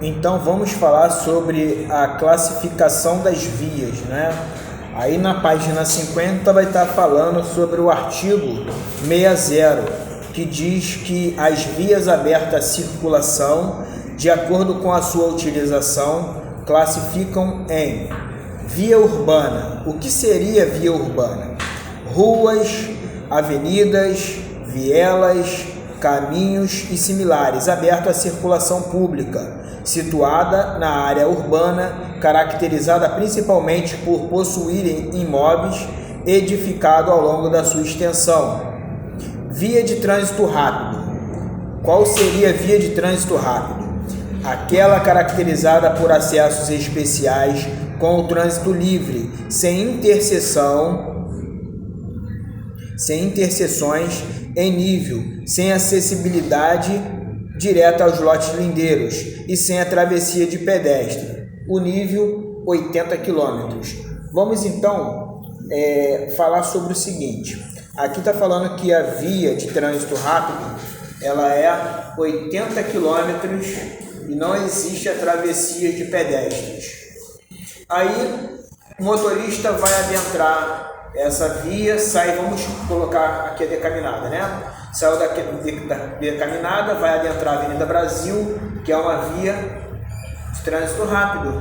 Então vamos falar sobre a classificação das vias, né? Aí na página 50 vai estar falando sobre o artigo 60, que diz que as vias abertas à circulação, de acordo com a sua utilização, classificam em via urbana. O que seria via urbana? Ruas, avenidas, vielas, caminhos e similares abertos à circulação pública, situada na área urbana, caracterizada principalmente por possuírem imóveis edificados ao longo da sua extensão. Via de trânsito rápido. Qual seria a via de trânsito rápido? Aquela caracterizada por acessos especiais com o trânsito livre, sem interseções em nível, sem acessibilidade direta aos lotes lindeiros e sem a travessia de pedestre. O nível 80 km. Vamos então falar sobre o seguinte. Aqui está falando que a via de trânsito rápido ela é 80 km e não existe a travessia de pedestres. Aí o motorista vai adentrar essa via, vamos colocar aqui a decaminada, né? Saiu da decaminada, vai adentrar a Avenida Brasil, que é uma via de trânsito rápido,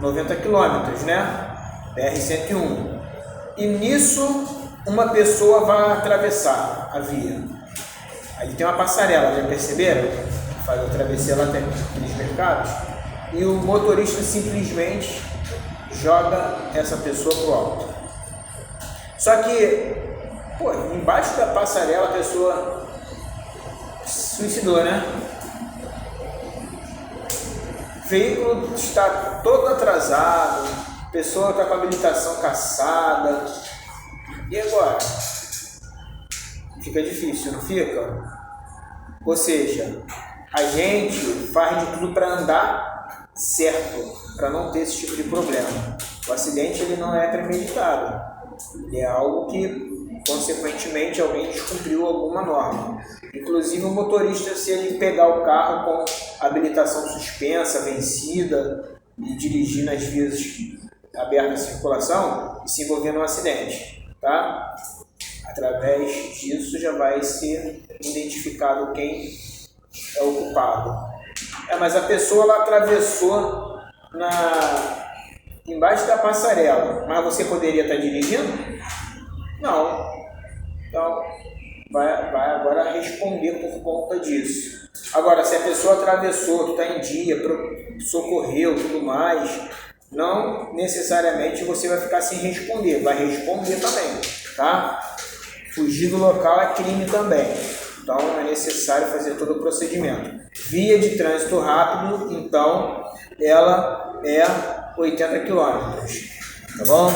90 km, né? BR-101. E nisso, uma pessoa vai atravessar a via. Ali tem uma passarela, já perceberam? Faz a travessia lá até aqueles mercados. E o motorista simplesmente joga essa pessoa pro alto. Só que, embaixo da passarela a pessoa se suicidou, né? O veículo está todo atrasado, a pessoa está com a habilitação cassada. E agora? Fica difícil, não fica? Ou seja, a gente faz de tudo para andar certo, para não ter esse tipo de problema. O acidente ele não é premeditado. É algo que, consequentemente, alguém descumpriu alguma norma. Inclusive, o motorista, se ele pegar o carro com habilitação suspensa, vencida, e dirigir nas vias abertas à circulação, e se envolver num acidente, tá? Através disso, já vai ser identificado quem é o culpado. Mas a pessoa ela atravessou embaixo da passarela, mas você poderia estar dirigindo? Não. Então, vai agora responder por conta disso. Agora, se a pessoa atravessou, tu está em dia, socorreu, tudo mais, não necessariamente você vai ficar sem responder, vai responder também, tá? Fugir do local é crime também, então é necessário fazer todo o procedimento. Via de trânsito rápido, então, ela é 80 km, tá bom?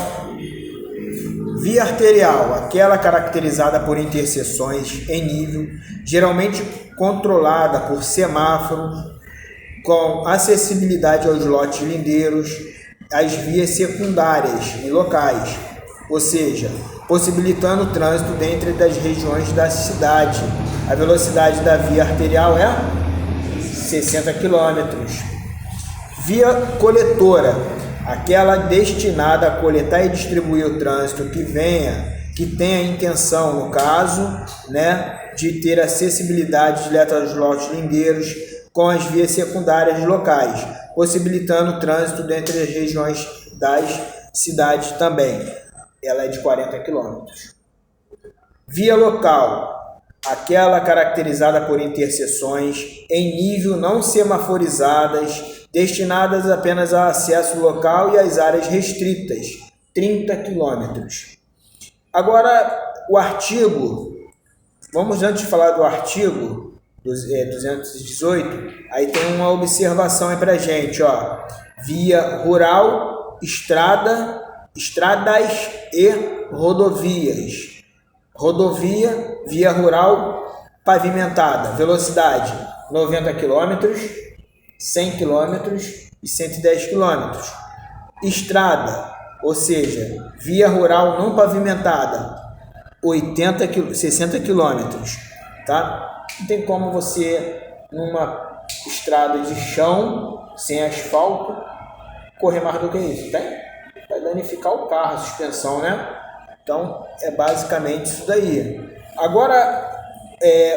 Via arterial, aquela caracterizada por interseções em nível, geralmente controlada por semáforo, com acessibilidade aos lotes lindeiros, as vias secundárias e locais, ou seja, possibilitando o trânsito dentro das regiões da cidade. A velocidade da via arterial é 60 km. Via coletora, aquela destinada a coletar e distribuir o trânsito que tenha a intenção, no caso, né, de ter acessibilidade direta aos lotes lindeiros com as vias secundárias locais, possibilitando o trânsito dentro das regiões das cidades também. Ela é de 40 km. Via local, aquela caracterizada por interseções em nível não semaforizadas, destinadas apenas a acesso local e às áreas restritas, 30 km. Agora, o artigo, vamos antes de falar do artigo 218, aí tem uma observação aí pra gente, ó. Via rural, estradas e rodovias. Rodovia, via rural pavimentada, velocidade 90 km, 100 km e 110 km. Estrada, ou seja, via rural não pavimentada, 60 km, tá? Não tem como você, numa estrada de chão, sem asfalto, correr mais do que isso, tem? Vai danificar o carro, a suspensão, né? Então, é basicamente isso daí. Agora,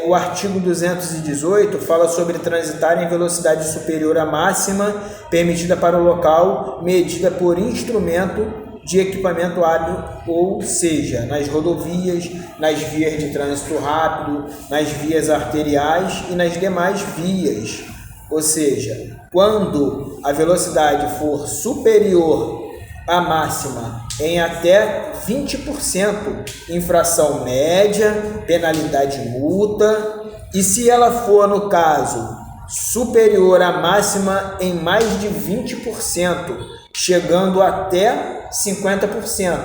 o artigo 218 fala sobre transitar em velocidade superior à máxima permitida para o local, medida por instrumento de equipamento hábil, ou seja, nas rodovias, nas vias de trânsito rápido, nas vias arteriais e nas demais vias. Ou seja, quando a velocidade for superior à máxima em até 20%, infração média, penalidade multa, e se ela for, no caso, superior à máxima em mais de 20%, chegando até 50%,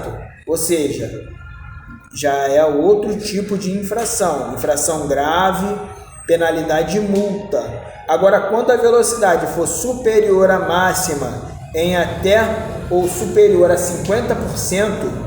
ou seja, já é outro tipo de infração, infração grave, penalidade multa. Agora, quando a velocidade for superior à máxima em até ou superior a 50%,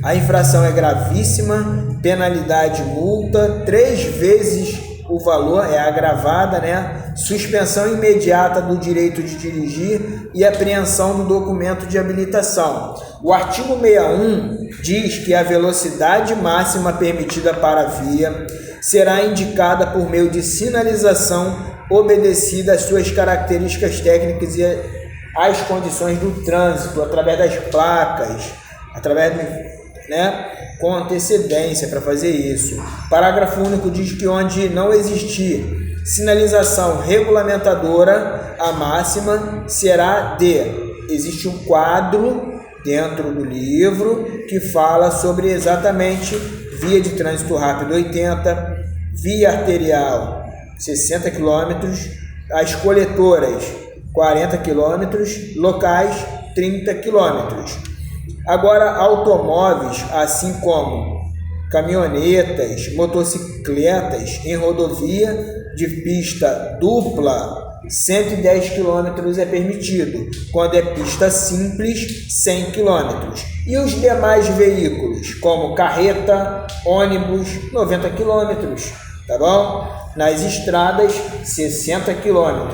a infração é gravíssima, penalidade multa, 3 vezes o valor, é agravada, né? Suspensão imediata do direito de dirigir e apreensão do documento de habilitação. O artigo 61 diz que a velocidade máxima permitida para a via será indicada por meio de sinalização obedecida às suas características técnicas e às condições do trânsito, através das placas, através com antecedência para fazer isso. Parágrafo único diz que onde não existir sinalização regulamentadora, a máxima será existe um quadro dentro do livro que fala sobre exatamente via de trânsito rápido 80, via arterial 60 km, as coletoras 40 km, locais 30 km. Agora, automóveis, assim como caminhonetas, motocicletas em rodovia de pista dupla, 110 km é permitido. Quando é pista simples, 100 km. E os demais veículos, como carreta, ônibus, 90 km, tá bom? Nas estradas, 60 km.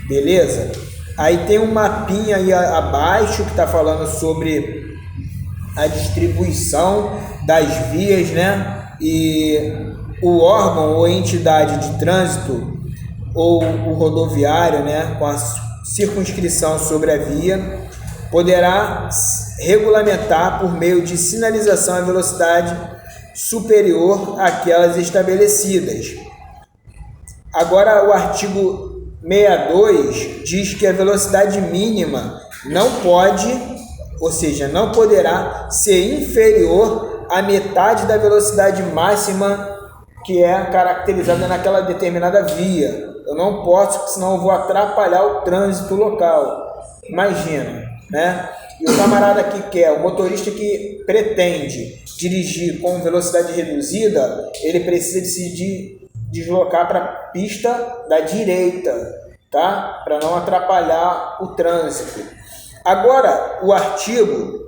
Beleza? Aí tem um mapinha aí abaixo que está falando sobre a distribuição das vias, né? E o órgão ou entidade de trânsito ou o rodoviário, né, com a circunscrição sobre a via, poderá regulamentar por meio de sinalização a velocidade superior àquelas estabelecidas. Agora, o artigo 62 diz que a velocidade mínima não pode, ou seja, não poderá ser inferior à metade da velocidade máxima que é caracterizada naquela determinada via. Eu não posso, porque senão eu vou atrapalhar o trânsito local. Imagina, né? E o camarada que quer, o motorista que pretende dirigir com velocidade reduzida, ele precisa de se deslocar para a pista da direita, tá? Para não atrapalhar o trânsito. Agora, o artigo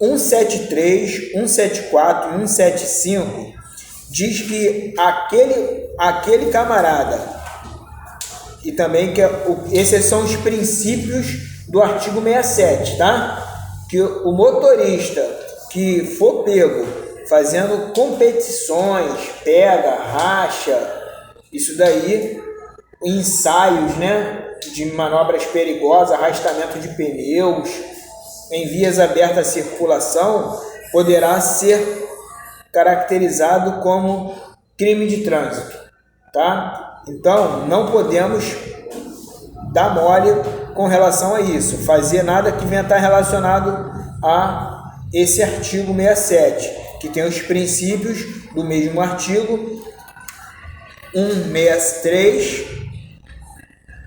173, 174 e 175 diz que aquele camarada, e também que esses são os princípios do artigo 67, tá? Que o motorista que for pego fazendo competições, pega, racha, isso daí, ensaios, né, de manobras perigosas, arrastamento de pneus, em vias abertas à circulação, poderá ser caracterizado como crime de trânsito, tá? Então, não podemos dar mole com relação a isso, fazer nada que venha estar relacionado a esse artigo 67, que tem os princípios do mesmo artigo 163,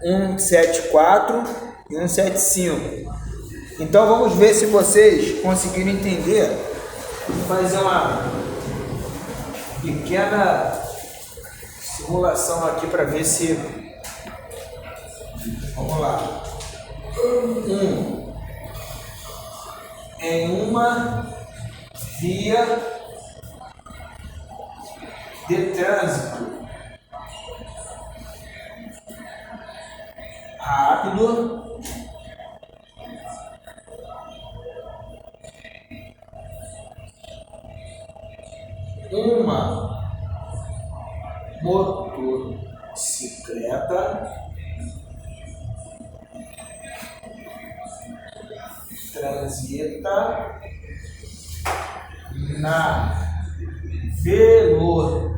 174 e 175. Então, vamos ver se vocês conseguiram entender. Vou fazer uma pequena simulação aqui para ver se... Vamos lá. Em uma via de trânsito rápido uma motocicleta transita na velocidade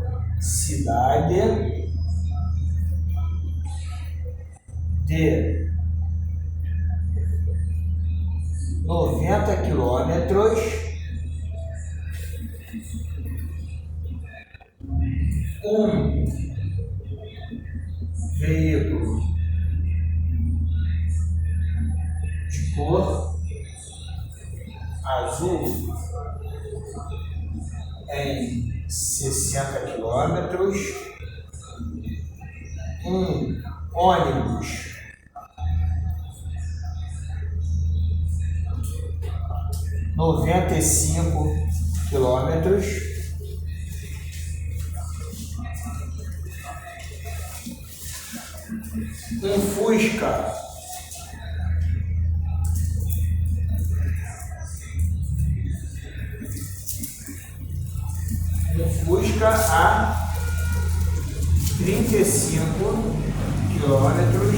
de 90 quilômetros um veículo de cor azul em 60 quilômetros, um ônibus (95 quilômetros), um Fusca a 35 quilômetros,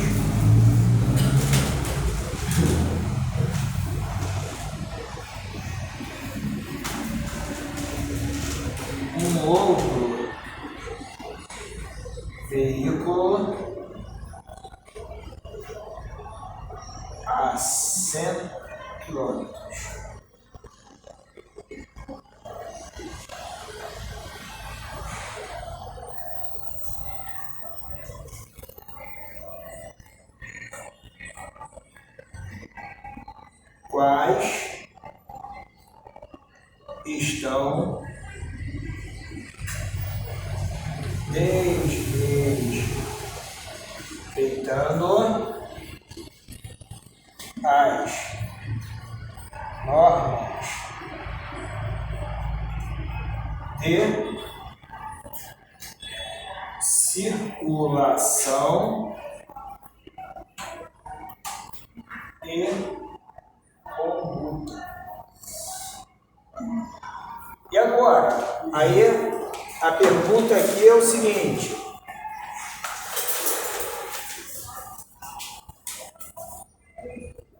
um outro veículo a 100 quilômetros. Quais estão desrespeitando as normas de circulação e conduta. E agora, aí a pergunta aqui é o seguinte: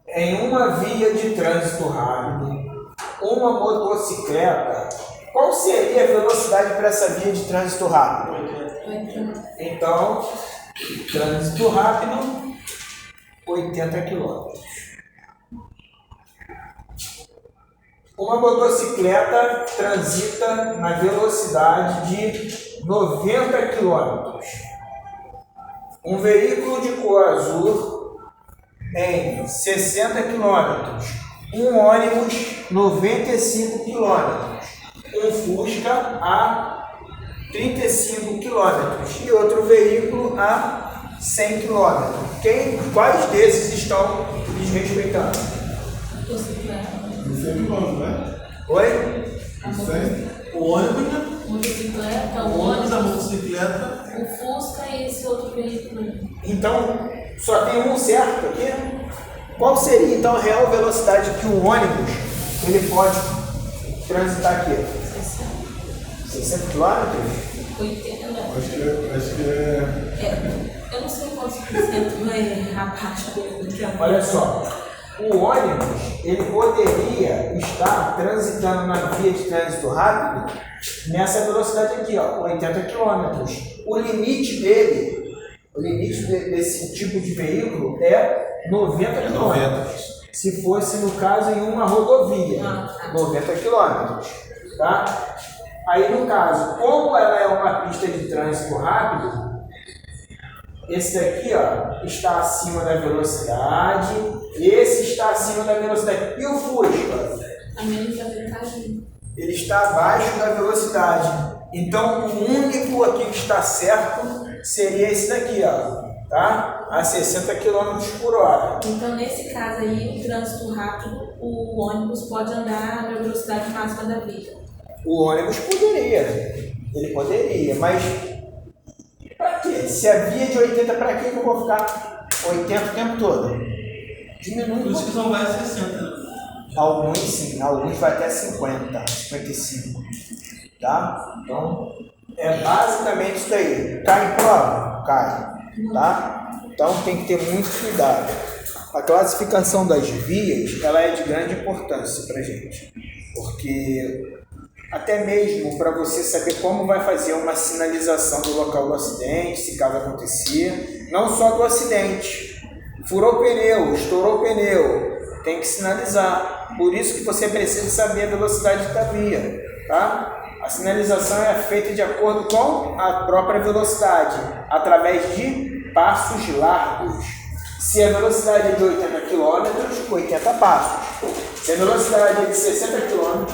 em uma via de trânsito rápido, uma motocicleta, qual seria a velocidade para essa via de trânsito rápido? Então, trânsito rápido, 80 km. Uma motocicleta transita na velocidade de 90 km. Um veículo de cor azul em 60 km. Um ônibus 95 km. Um Fusca a 35 km. E outro veículo a 100 km. Quais desses estão desrespeitando? 100 km, né? Oi? 100. O ônibus, né? Motocicleta, O ônibus, a motocicleta. o Fusca e esse outro veículo. Então, só tem um certo aqui. Qual seria então a real velocidade que o ônibus ele pode transitar aqui? 60 km? 80, não. Acho que é. Eu não sei quantos por cento é a parte do que é. Olha só, o ônibus ele poderia estar transitando na via de trânsito rápido nessa velocidade aqui, ó, 80 km. O limite desse tipo de veículo é 90 km. Se fosse, no caso, em uma rodovia, 90 km. Tá? Aí, no caso, como ela é uma pista de trânsito rápido, esse daqui, ó, está acima da velocidade, esse está acima da velocidade. E o Fusca? Também está detalhado. Ele está abaixo da velocidade. Então, o único aqui que está certo seria esse daqui, ó, tá? A 60 km por hora. Então, nesse caso aí, o trânsito rápido, o ônibus pode andar na velocidade máxima da via. O ônibus poderia, ele poderia, mas para quê? Se a via é de 80, para que eu vou ficar 80 o tempo todo. Diminui. Por isso que só vai 60, né? Alguns sim, alguns vai até 50, 55. Tá? Então, é basicamente isso daí. Cai em prova? Cai. Tá? Então tem que ter muito cuidado. A classificação das vias, ela é de grande importância para a gente. Porque até mesmo para você saber como vai fazer uma sinalização do local do acidente, se caso acontecer, não só do acidente. Furou o pneu, estourou o pneu, tem que sinalizar. Por isso que você precisa saber a velocidade da via, tá? A sinalização é feita de acordo com a própria velocidade, através de passos largos. Se a velocidade é de 80 km, 80 passos. Se a velocidade é de 60 km,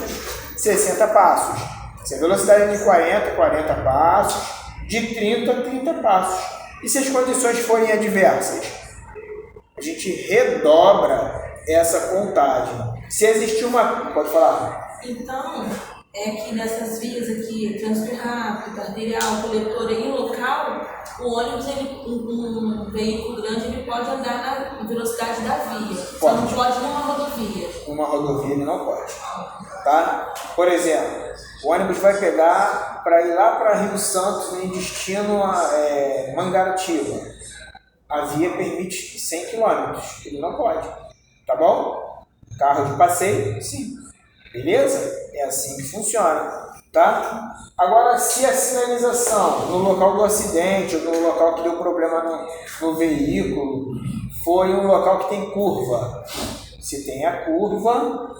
60 passos. Se a velocidade é de 40 passos. De 30 passos. E se as condições forem adversas? A gente redobra essa contagem. Se existir uma... Pode falar. Então, é que nessas vias aqui, trânsito rápido, arterial, coletora, em local, o ônibus, um veículo grande, ele pode andar na velocidade da via. Só não pode numa rodovia. Uma rodovia ele não pode. Tá? Por exemplo, o ônibus vai pegar para ir lá para Rio Santos em destino a Mangaratiba. A via permite 100 km. Ele não pode. Tá bom? Carro de passeio, sim. Beleza? É assim que funciona, tá? Agora, se a sinalização no local do acidente ou no local que deu problema no veículo foi um local que tem curva, se tem a curva,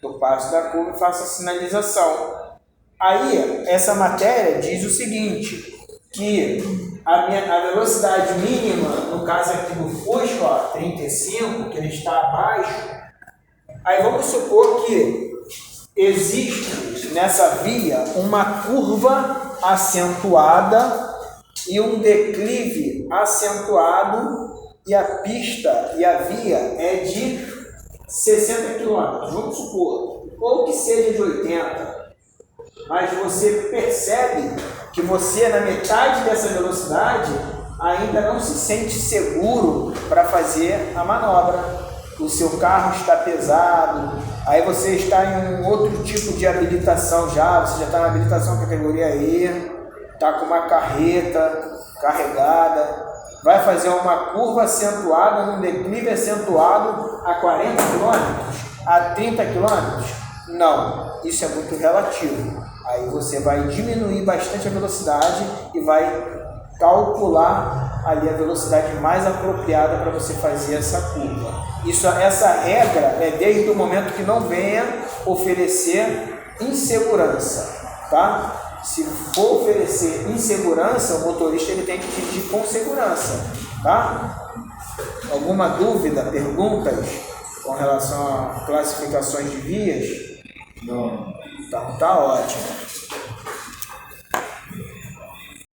eu passo da curva e faço a sinalização. Aí, essa matéria diz o seguinte, que a velocidade mínima, no caso aqui do Fusca, ó, 35, que ele está abaixo. Aí vamos supor que existe nessa via uma curva acentuada e um declive acentuado e a pista e a via é de 60 km, vamos supor, ou que seja de 80, mas você percebe que você na metade dessa velocidade ainda não se sente seguro para fazer a manobra. O seu carro está pesado, aí você está em um outro tipo de habilitação você já está na habilitação categoria E, está com uma carreta carregada, vai fazer uma curva acentuada, num declive acentuado a 40 km, a 30 km? Não, isso é muito relativo. Aí você vai diminuir bastante a velocidade e vai calcular ali a velocidade mais apropriada para você fazer essa curva. Essa regra é desde o momento que não venha oferecer insegurança, tá? Se for oferecer insegurança, o motorista ele tem que dirigir com segurança, tá? Alguma dúvida, perguntas com relação a classificações de vias? Não. Então tá ótimo.